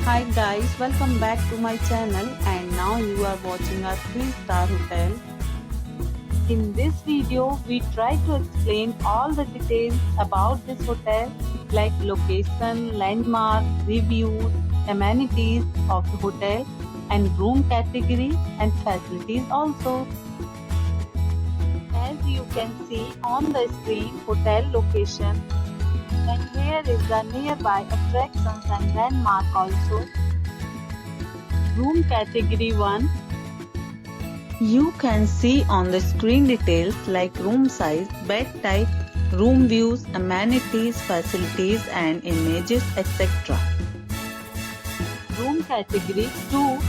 Hi guys, welcome back to my channel and now you are watching a 3-star hotel. In this video, we try to explain all the details about this hotel like location, landmark, reviews, amenities of the hotel and room category and facilities also. As you can see on the screen, hotel location, and here is the nearby attractions and landmark also. Room category 1. You can see on the screen details like room size, bed type, room views, amenities, facilities and images, etc. Room category 2.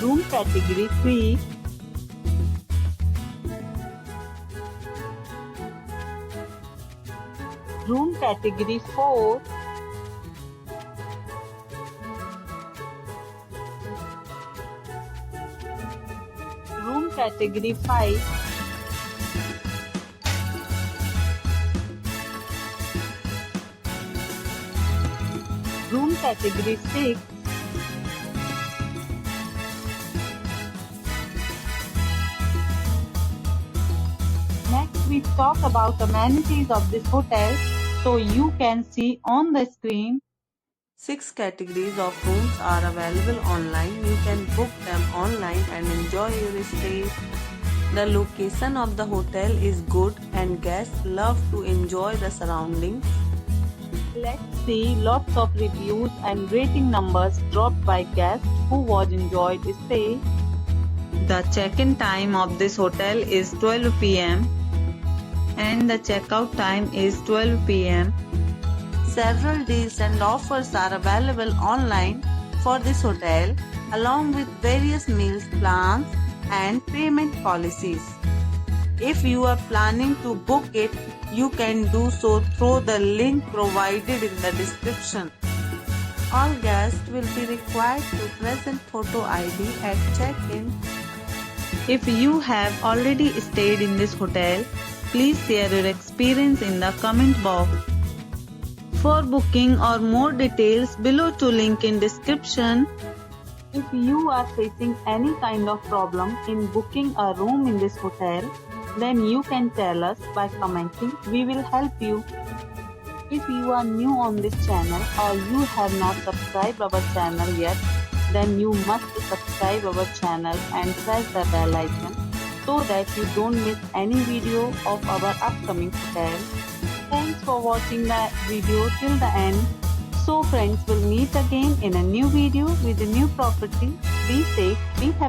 Room category 3. Room category 4. Room category 5. Room category 6. Next we talk about amenities of this hotel. So you can see on the screen 6 categories of rooms are available online. You can book them online and enjoy your stay. The location of the hotel is good and guests love to enjoy the surroundings. Let's see lots of reviews and rating numbers dropped by guests who was enjoyed stay. The check-in time of this hotel is 12 p.m. and the checkout time is 12 p.m. Several deals and offers are available online for this hotel along with various meals plans and payment policies. If you are planning to book it, you can do so through the link provided in the description. All guests will be required to present photo ID at check-in. If you have already stayed in this hotel, please share your experience in the comment box. For booking or more details, below to link in description. If you are facing any kind of problem in booking a room in this hotel, then you can tell us by commenting. We will help you. If you are new on this channel or you have not subscribed our channel yet, then you must subscribe our channel and press the bell icon so that you don't miss any video of our upcoming hotel. Thanks for watching the video till the end. So friends, will meet again in a new video with a new property. Be safe, be happy.